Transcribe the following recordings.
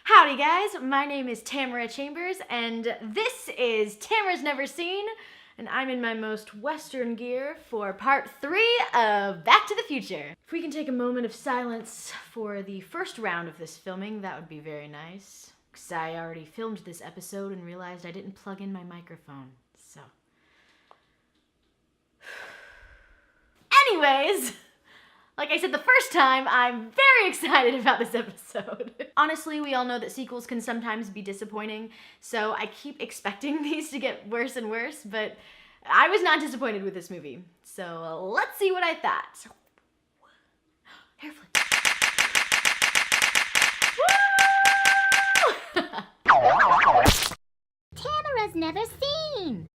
Howdy guys, my name is Tamara Chambers and this is Tamara's Never Seen, and I'm in my most Western gear for part 3 of Back to the Future. If we can take a moment of silence for the first round of this filming, that would be very nice. Because I already filmed this episode and realized I didn't plug in my microphone, so. Anyways, like I said the first time, I'm very excited about this episode. Honestly, we all know that sequels can sometimes be disappointing, so I keep expecting these to get worse and worse, but I was not disappointed with this movie. So let's see what I thought. Hair flip. Tamara's Never Seen.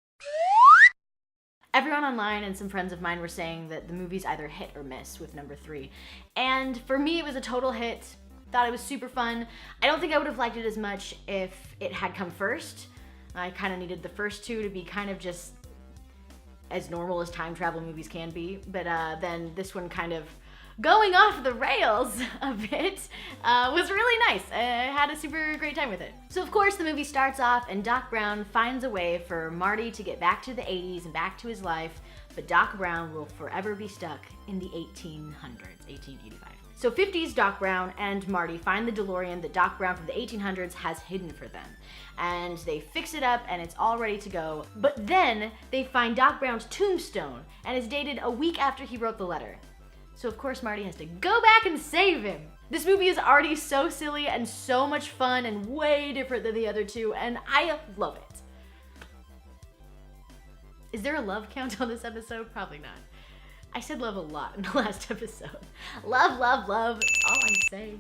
Everyone online and some friends of mine were saying that the movie's either hit or miss with number 3. And for me, it was a total hit. Thought it was super fun. I don't think I would have liked it as much if it had come first. I kind of needed the first two to be kind of just as normal as time travel movies can be. But then this one kind of going off the rails a bit was really nice. I had a super great time with it. So of course the movie starts off and Doc Brown finds a way for Marty to get back to the 80s and back to his life, but Doc Brown will forever be stuck in the 1800s, 1885. So 50s Doc Brown and Marty find the DeLorean that Doc Brown from the 1800s has hidden for them. And they fix it up and it's all ready to go. But then they find Doc Brown's tombstone and it's dated a week after he wrote the letter. So of course Marty has to go back and save him. This movie is already so silly and so much fun and way different than the other two, and I love it. Is there a love count on this episode? Probably not. I said love a lot in the last episode. Love, love, love, it's all I say.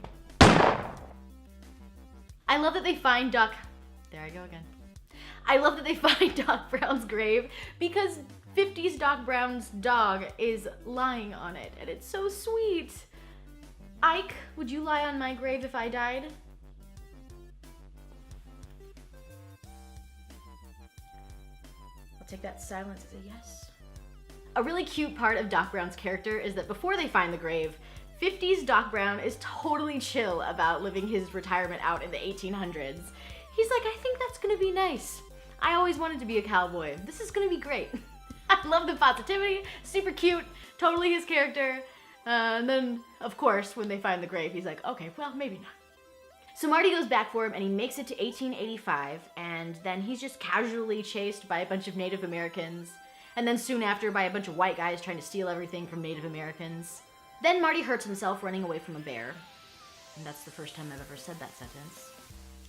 I love that they find Doc... There I go again. I love that they find Doc Brown's grave because 50s Doc Brown's dog is lying on it, and it's so sweet. Ike, would you lie on my grave if I died? I'll take that silence as a yes. A really cute part of Doc Brown's character is that before they find the grave, 50s Doc Brown is totally chill about living his retirement out in the 1800s. He's like, I think that's gonna be nice. I always wanted to be a cowboy. This is gonna be great. I love the positivity, super cute, totally his character. And then, of course, when they find the grave, he's like, okay, well, maybe not. So Marty goes back for him and he makes it to 1885, and then he's just casually chased by a bunch of Native Americans, and then soon after by a bunch of white guys trying to steal everything from Native Americans. Then Marty hurts himself running away from a bear. And that's the first time I've ever said that sentence.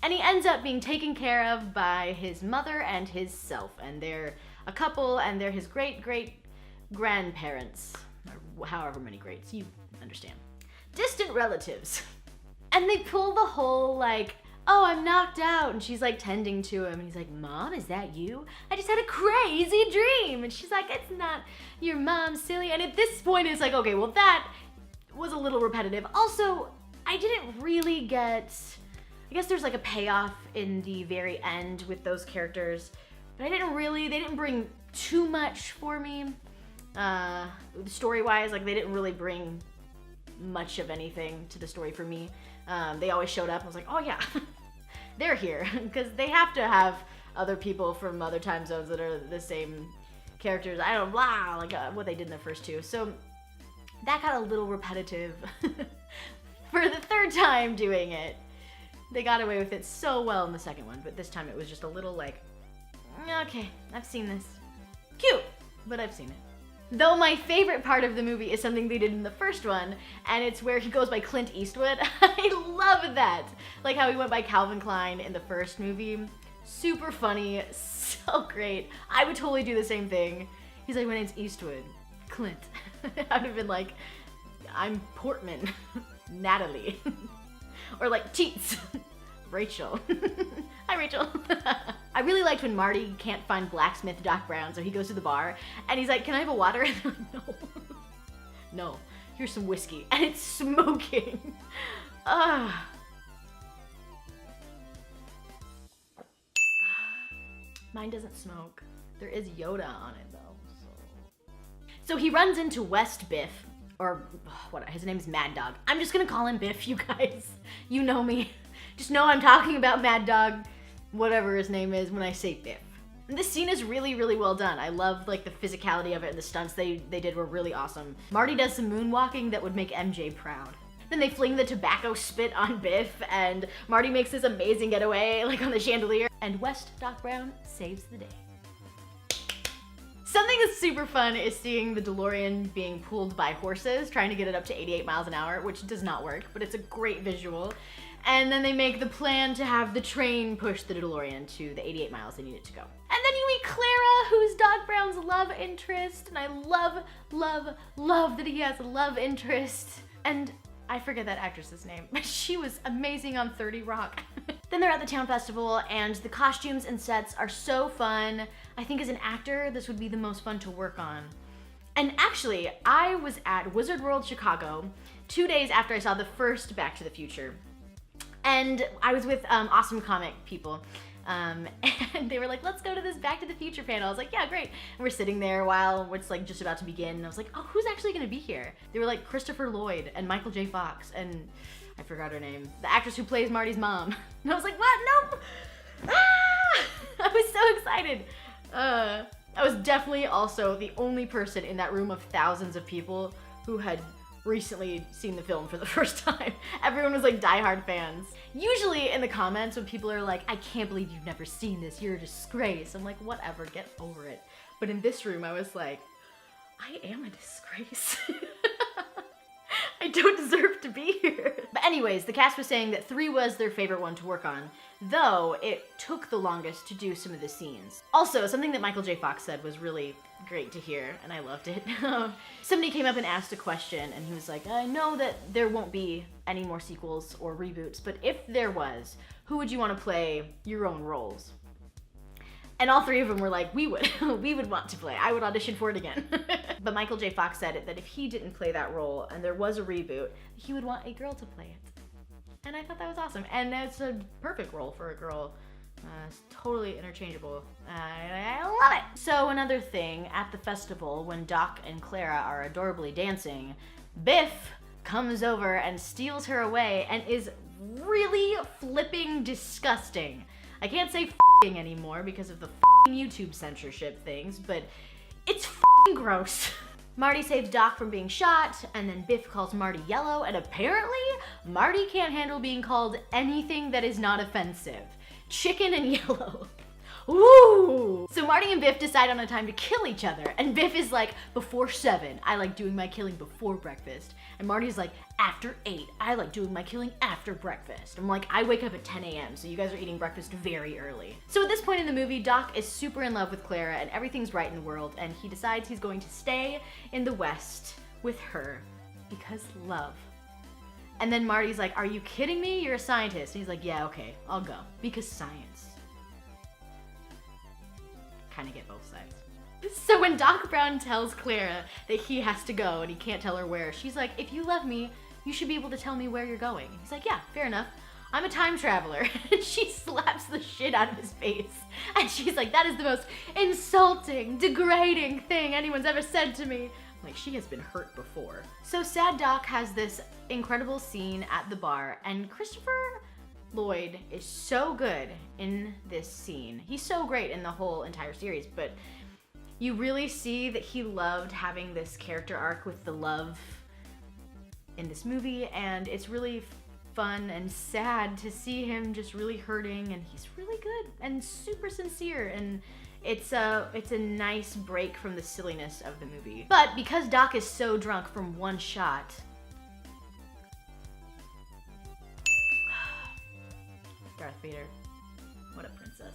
And he ends up being taken care of by his mother and his self, and they're a couple, and they're his great-great-grandparents, or however many greats, you understand. Distant relatives. And they pull the whole, like, oh, I'm knocked out, and she's, like, tending to him, and he's like, Mom, is that you? I just had a crazy dream, and she's like, it's not your mom, silly, and at this point, it's like, okay, well, that was a little repetitive. Also, I didn't really get... I guess there's like a payoff in the very end with those characters, but they didn't bring too much for me. Story-wise, like they didn't really bring much of anything to the story for me. They always showed up and I was like, oh yeah, they're here, because they have to have other people from other time zones that are the same characters. I don't know, blah, like what they did in the first two. So that got a little repetitive for the third time doing it. They got away with it so well in the second one, but this time it was just a little like, okay, I've seen this. Cute, but I've seen it. Though my favorite part of the movie is something they did in the first one, and it's where he goes by Clint Eastwood. I love that. Like how he went by Calvin Klein in the first movie. Super funny, so great. I would totally do the same thing. He's like, my name's Eastwood. Clint. I would have been like, I'm Portman. Natalie. Or like Cheats. Rachel. Hi, Rachel. I really liked when Marty can't find blacksmith Doc Brown, so he goes to the bar and he's like, can I have a water? And I'm like, no. No, here's some whiskey. And it's smoking. Mine doesn't smoke. There is Yoda on it though. So he runs into West Biff, or what? His name's Mad Dog. I'm just gonna call him Biff, you guys. You know me. Just know I'm talking about Mad Dog, whatever his name is, when I say Biff. And this scene is really, really well done. I love like the physicality of it, and the stunts they did were really awesome. Marty does some moonwalking that would make MJ proud. Then they fling the tobacco spit on Biff, and Marty makes this amazing getaway like on the chandelier, and West Doc Brown saves the day. Something that's super fun is seeing the DeLorean being pulled by horses, trying to get it up to 88 miles an hour, which does not work, but it's a great visual. And then they make the plan to have the train push the DeLorean to the 88 miles they need it to go. And then you meet Clara, who's Doc Brown's love interest, and I love, love, love that he has a love interest. And I forget that actress's name, but she was amazing on 30 Rock. Then they're at the town festival, and the costumes and sets are so fun. I think as an actor, this would be the most fun to work on. And actually, I was at Wizard World Chicago 2 days after I saw the first Back to the Future. And I was with awesome comic people. And they were like, let's go to this Back to the Future panel. I was like, yeah, great. And we're sitting there while it's like just about to begin. And I was like, oh, who's actually gonna be here? They were like Christopher Lloyd and Michael J. Fox and I forgot her name. The actress who plays Marty's mom. And I was like, what? Nope. Ah! I was so excited. I was definitely also the only person in that room of thousands of people who had recently seen the film for the first time. Everyone was like diehard fans. Usually in the comments when people are like, I can't believe you've never seen this, you're a disgrace. I'm like, whatever, get over it. But in this room I was like, I am a disgrace. I don't deserve to be here. But anyways, the cast was saying that 3 was their favorite one to work on, though it took the longest to do some of the scenes. Also, something that Michael J. Fox said was really great to hear, and I loved it. Somebody came up and asked a question, and he was like, I know that there won't be any more sequels or reboots, but if there was, who would you want to play your own roles? And all 3 of them were like, we would. We would want to play. I would audition for it again. But Michael J. Fox said that if he didn't play that role and there was a reboot, he would want a girl to play it. And I thought that was awesome. And it's a perfect role for a girl. It's totally interchangeable. I love it. So another thing, at the festival, when Doc and Clara are adorably dancing, Biff comes over and steals her away and is really flipping disgusting. I can't say f***ing anymore because of the f***ing YouTube censorship things, but it's f***ing gross. Marty saves Doc from being shot, and then Biff calls Marty yellow, and apparently Marty can't handle being called anything that is not offensive. Chicken and yellow. Ooh! So Marty and Biff decide on a time to kill each other, and Biff is like, before 7, I like doing my killing before breakfast. And Marty's like, after 8, I like doing my killing after breakfast. I'm like, I wake up at 10 a.m., so you guys are eating breakfast very early. So at this point in the movie, Doc is super in love with Clara, and everything's right in the world, and he decides he's going to stay in the West with her because love. And then Marty's like, are you kidding me? You're a scientist. And he's like, yeah, okay, I'll go. Because science. Kind of get both sides. So when Doc Brown tells Clara that he has to go and he can't tell her where, she's like, if you love me, you should be able to tell me where you're going. He's like, yeah, fair enough. I'm a time traveler. And she slaps the shit out of his face. And she's like, that is the most insulting, degrading thing anyone's ever said to me. Like, she has been hurt before. So Sad Doc has this incredible scene at the bar, and Christopher Lloyd is so good in this scene. He's so great in the whole entire series, but you really see that he loved having this character arc with the love in this movie, and it's really fun and sad to see him just really hurting, and he's really good and super sincere, and it's a nice break from the silliness of the movie. But because Doc is so drunk from one shot, Darth Vader, what a princess.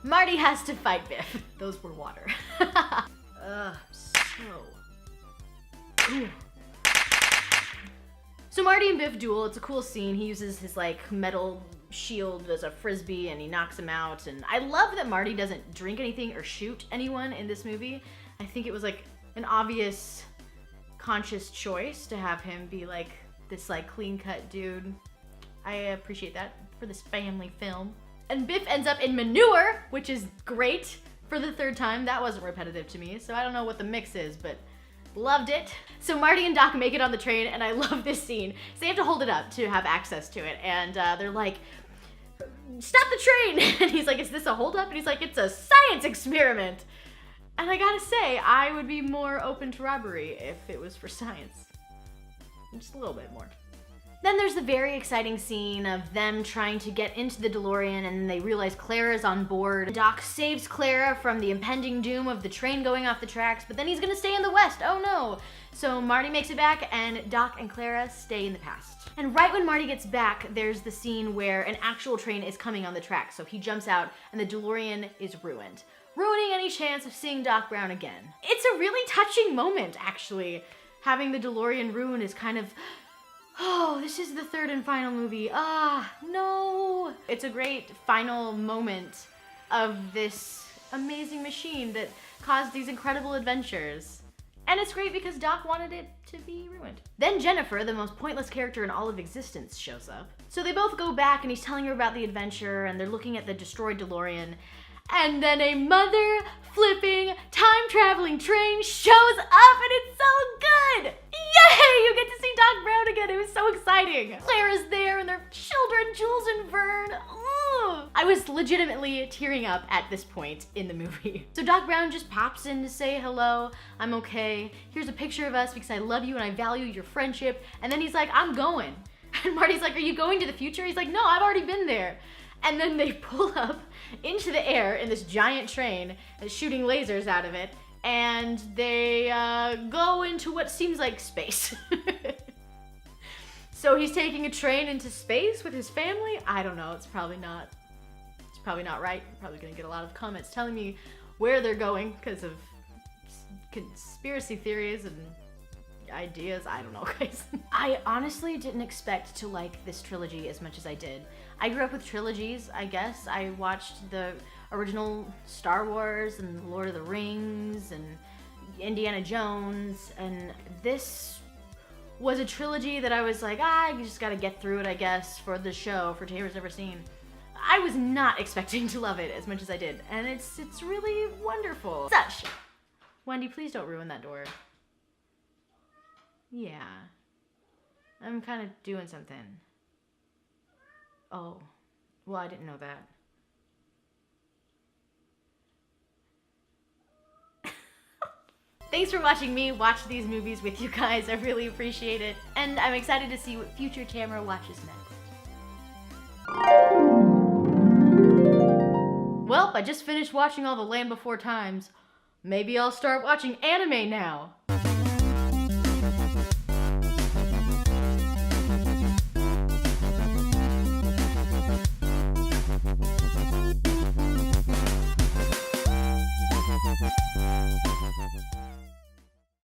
Marty has to fight Biff. Those were water. Ugh, So Marty and Biff duel. It's a cool scene. He uses his like metal shield as a frisbee and he knocks him out. And I love that Marty doesn't drink anything or shoot anyone in this movie. I think it was like an obvious conscious choice to have him be like this like clean-cut dude. I appreciate that for this family film. And Biff ends up in manure, which is great for the 3rd time. That wasn't repetitive to me, so I don't know what the mix is, but Loved it. So Marty and Doc make it on the train, and I love this scene. So they have to hold it up to have access to it, and they're like, stop the train! And he's like, is this a holdup? And he's like, it's a science experiment! And I gotta say, I would be more open to robbery if it was for science. Just a little bit more. Then there's the very exciting scene of them trying to get into the DeLorean, and they realize Clara's on board. Doc saves Clara from the impending doom of the train going off the tracks, but then he's gonna stay in the West, oh no! So Marty makes it back, and Doc and Clara stay in the past. And right when Marty gets back, there's the scene where an actual train is coming on the tracks, so he jumps out, and the DeLorean is ruined, ruining any chance of seeing Doc Brown again. It's a really touching moment, actually. Having the DeLorean ruined is kind of, oh, this is the third and final movie. Ah, no. It's a great final moment of this amazing machine that caused these incredible adventures. And it's great because Doc wanted it to be ruined. Then Jennifer, the most pointless character in all of existence, shows up. So they both go back and he's telling her about the adventure and they're looking at the destroyed DeLorean. And then a mother-flipping, time-traveling train shows up and it's so good! Yay! You get to see Doc Brown again, it was so exciting! Clara's there and their children, Jules and Vern. Ugh. I was legitimately tearing up at this point in the movie. So Doc Brown just pops in to say hello, I'm okay, here's a picture of us because I love you and I value your friendship. And then he's like, I'm going. And Marty's like, are you going to the future? He's like, no, I've already been there. And then they pull up into the air in this giant train, shooting lasers out of it, and they go into what seems like space. So he's taking a train into space with his family? I don't know, it's probably not right. I'm probably gonna get a lot of comments telling me where they're going because of conspiracy theories and ideas. I don't know, guys. I honestly didn't expect to like this trilogy as much as I did. I grew up with trilogies, I guess. I watched the original Star Wars and Lord of the Rings and Indiana Jones, and this was a trilogy that I was like, you just gotta get through it, I guess, for the show, for Tamara's Never Seen. I was not expecting to love it as much as I did, and it's really wonderful. Such. Wendy, please don't ruin that door. Yeah. I'm kind of doing something. Oh. Well, I didn't know that. Thanks for watching me watch these movies with you guys. I really appreciate it. And I'm excited to see what future Tamara watches next. Well, I just finished watching all the Land Before Times. Maybe I'll start watching anime now.